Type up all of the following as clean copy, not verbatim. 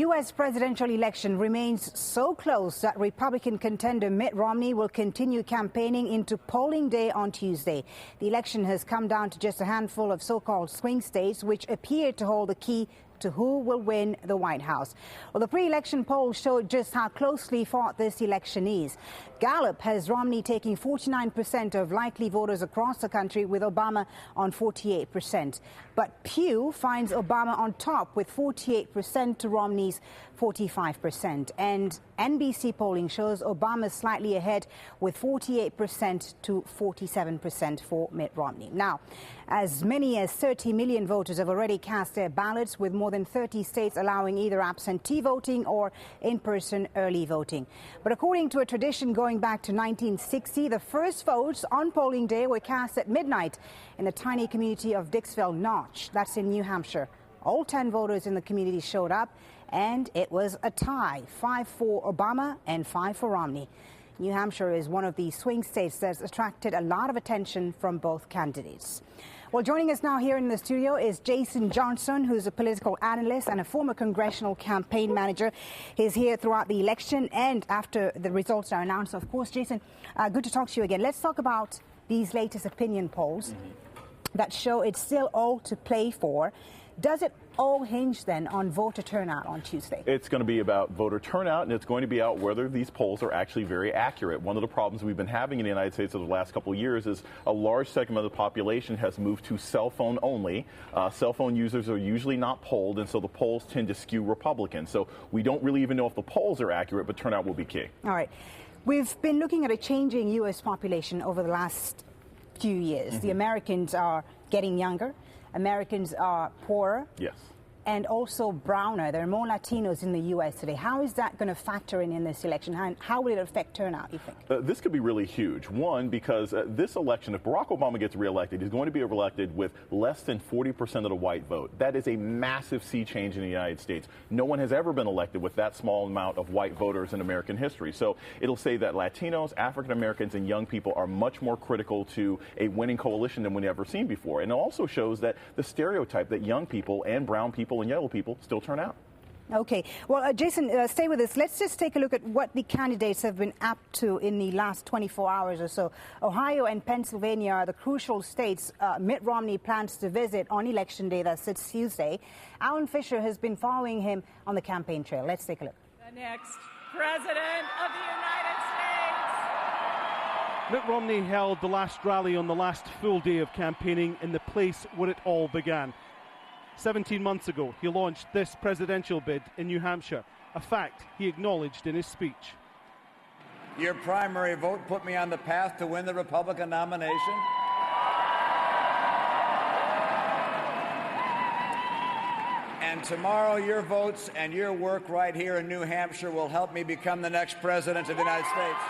U.S. presidential election remains so close that Republican contender Mitt Romney will continue campaigning into polling day on Tuesday. The election has come down to just a handful of so-called swing states, which appear to hold the key to who will win the White House. Well, the pre-election polls showed just how closely fought this election is. Gallup has Romney taking 49% of likely voters across the country, with Obama on 48%. But Pew finds Obama on top with 48% to Romney's 45%. And NBC polling shows Obama slightly ahead with 48% to 47% for Mitt Romney. Now, as many as 30 million voters have already cast their ballots, with more than 30 states allowing either absentee voting or in-person early voting. But according to a tradition going back to 1960, the first votes on polling day were cast at midnight in the tiny community of Dixville Notch. That's in New Hampshire. All 10 voters in the community showed up, and it was a tie, 5 for Obama and 5 for Romney. New Hampshire is one of the swing states that's attracted a lot of attention from both candidates. Well, joining us now here in the studio is Jason Johnson, who's a political analyst and a former congressional campaign manager. He's here throughout the election and after the results are announced, of course. Jason, good to talk to you again. Let's talk about these latest opinion polls that show it's still all to play for. Does it all hinge then on voter turnout on Tuesday? It's going to be about voter turnout, and it's going to be out whether these polls are actually very accurate. One of the problems we've been having in the United States over the last couple of years is a large segment of the population has moved to cell phone only. Cell phone users are usually not polled, and so the polls tend to skew Republican. So we don't really even know if the polls are accurate, but turnout will be key. All right. We've been looking at a changing U.S. population over the last few years. The Americans are getting younger. Americans are poorer. Yes. And also browner. There are more Latinos in the U.S. today. How is that going to factor in this election? How will it affect turnout, you think? This could be really huge. One, because this election, if Barack Obama gets reelected, he's going to be reelected with less than 40% of the white vote. That is a massive sea change in the United States. No one has ever been elected with that small amount of white voters in American history. So it'll say that Latinos, African Americans, and young people are much more critical to a winning coalition than we've ever seen before. And it also shows that the stereotype that young people and brown people and yellow people still turn out. Okay. Well, Jason, stay with us. Let's just take a look at what the candidates have been up to in the last 24 hours or so. Ohio and Pennsylvania are the crucial states Mitt Romney plans to visit on Election Day. That's Tuesday. Alan Fisher has been following him on the campaign trail. Let's take a look. The next President of the United States. Mitt Romney held the last rally on the last full day of campaigning in the place where it all began. 17 months ago, he launched this presidential bid in New Hampshire, a fact he acknowledged in his speech. Your primary vote put me on the path to win the Republican nomination. And tomorrow, your votes and your work right here in New Hampshire will help me become the next president of the United States.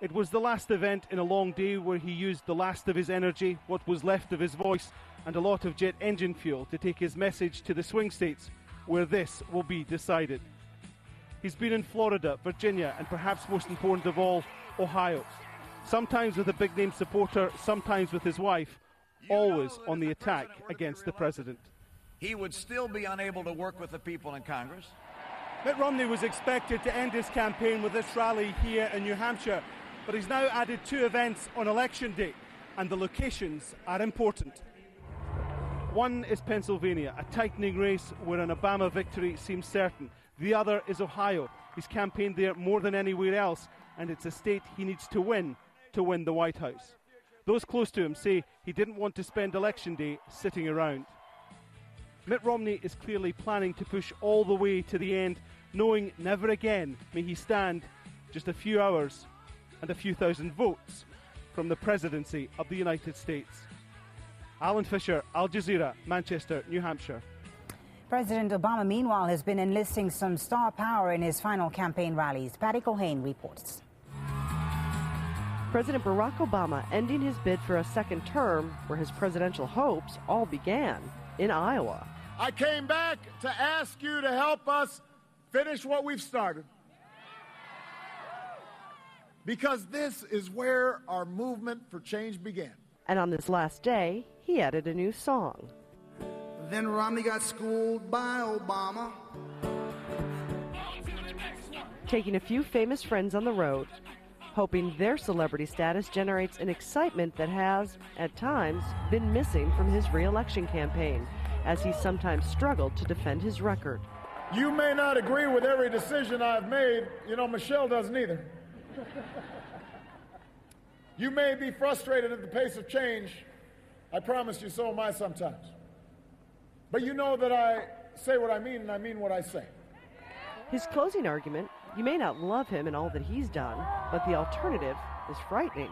It was the last event in a long day where he used the last of his energy, what was left of his voice, and a lot of jet engine fuel to take his message to the swing states, where this will be decided. He's been in Florida, Virginia, and perhaps most important of all, Ohio. Sometimes with a big-name supporter, sometimes with his wife, always on the attack against the president. He would still be unable to work with the people in Congress. Mitt Romney was expected to end his campaign with this rally here in New Hampshire, but he's now added 2 events on Election Day, and the locations are important. One is Pennsylvania, a tightening race where an Obama victory seems certain. The other is Ohio. He's campaigned there more than anywhere else, and it's a state he needs to win the White House. Those close to him say he didn't want to spend Election Day sitting around. Mitt Romney is clearly planning to push all the way to the end, knowing never again may he stand just a few hours and a few thousand votes from the presidency of the United States. Alan Fisher, Al Jazeera, Manchester, New Hampshire. President Obama, meanwhile, has been enlisting some star power in his final campaign rallies. Patty Culhane reports. President Barack Obama ending his bid for a second term where his presidential hopes all began in Iowa. I came back to ask you to help us finish what we've started, because this is where our movement for change began. And on this last day, he added a new song. Then Romney got schooled by Obama. Taking a few famous friends on the road, hoping their celebrity status generates an excitement that has, at times, been missing from his re-election campaign, as he sometimes struggled to defend his record. You may not agree with every decision I've made. You know, Michelle doesn't either. You may be frustrated at the pace of change. I promise you, so am I sometimes. But you know that I say what I mean, and I mean what I say. His closing argument: you may not love him and all that he's done, but the alternative is frightening.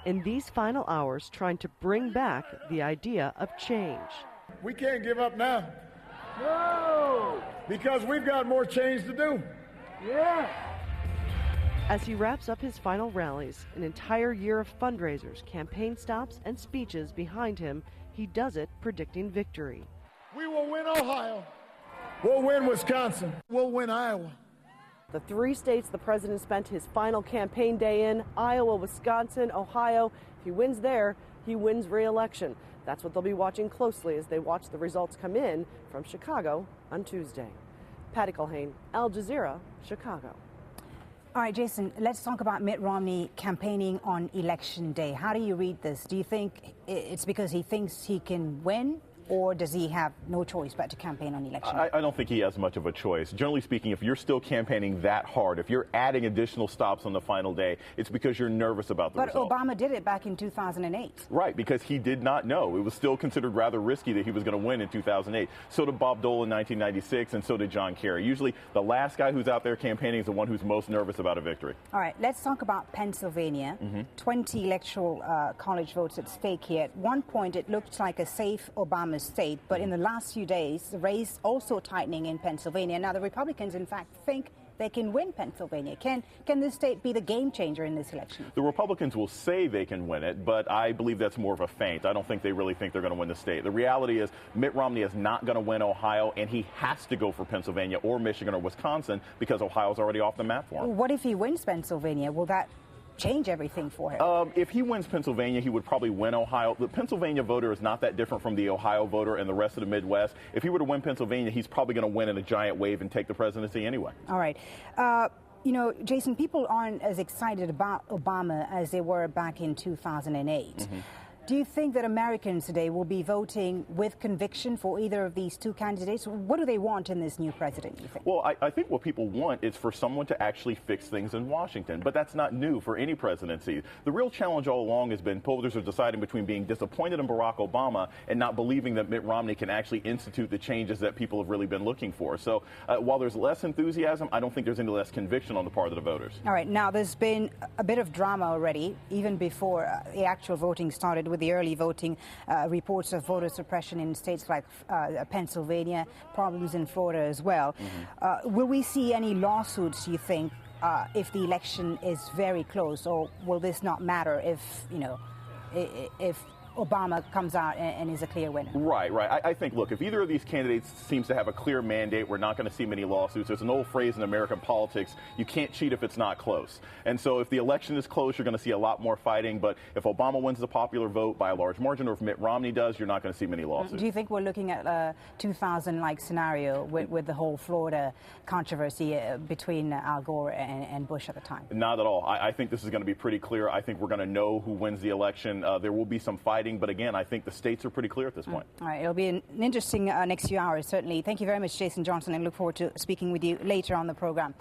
In these final hours, trying to bring back the idea of change. We can't give up now. No! Because we've got more change to do. Yeah! As he wraps up his final rallies, an entire year of fundraisers, campaign stops, and speeches behind him, he does it predicting victory. We will win Ohio. We'll win Wisconsin. We'll win Iowa. The 3 states the president spent his final campaign day in: Iowa, Wisconsin, Ohio. If he wins there, he wins re-election. That's what they'll be watching closely as they watch the results come in from Chicago on Tuesday. Patty Culhane, Al Jazeera, Chicago. All right, Jason, let's talk about Mitt Romney campaigning on Election Day. How do you read this? Do you think it's because he thinks he can win, or does he have no choice but to campaign on Election Day? I don't think he has much of a choice. Generally speaking, if you're still campaigning that hard, if you're adding additional stops on the final day, it's because you're nervous about the result. But Obama did it back in 2008. Right, because he did not know. It was still considered rather risky that he was going to win in 2008. So did Bob Dole in 1996, and so did John Kerry. Usually the last guy who's out there campaigning is the one who's most nervous about a victory. All right, let's talk about Pennsylvania. 20 electoral college votes at stake here. At one point, it looked like a safe Obama state, but in the last few days, the race also tightening in Pennsylvania. Now, the Republicans, in fact, think they can win Pennsylvania. Can this state be the game changer in this election? The Republicans will say they can win it, but I believe that's more of a feint. I don't think they really think they're going to win the state. The reality is Mitt Romney is not going to win Ohio, and he has to go for Pennsylvania or Michigan or Wisconsin because Ohio's already off the map for him. What if he wins Pennsylvania? Will that change everything for him? If he wins Pennsylvania, he would probably win Ohio. The Pennsylvania voter is not that different from the Ohio voter and the rest of the Midwest. If he were to win Pennsylvania, he's probably going to win in a giant wave and take the presidency anyway. All right. You know, Jason, people aren't as excited about Obama as they were back in 2008. Do you think that Americans today will be voting with conviction for either of these two candidates? What do they want in this new president, you think? Well, I think what people want is for someone to actually fix things in Washington, but that's not new for any presidency. The real challenge all along has been pollsters are deciding between being disappointed in Barack Obama and not believing that Mitt Romney can actually institute the changes that people have really been looking for. So while there's less enthusiasm, I don't think there's any less conviction on the part of the voters. All right. Now, there's been a bit of drama already, even before the actual voting started, with the early voting, reports of voter suppression in states like Pennsylvania, problems in Florida as well. Will we see any lawsuits, you think, if the election is very close, or will this not matter if, you know, if Obama comes out and is a clear winner? Right. I think, look, if either of these candidates seems to have a clear mandate, we're not going to see many lawsuits. There's an old phrase in American politics: you can't cheat if it's not close. And so if the election is close, you're going to see a lot more fighting. But if Obama wins the popular vote by a large margin, or if Mitt Romney does, you're not going to see many lawsuits. Do you think we're looking at a 2000-like scenario with the whole Florida controversy between Al Gore and Bush at the time? Not at all. I think this is going to be pretty clear. I think we're going to know who wins the election. There will be some fighting, but again, I think the states are pretty clear at this point. All right, it'll be an interesting next few hours, certainly. Thank you very much, Jason Johnson, and look forward to speaking with you later on the program.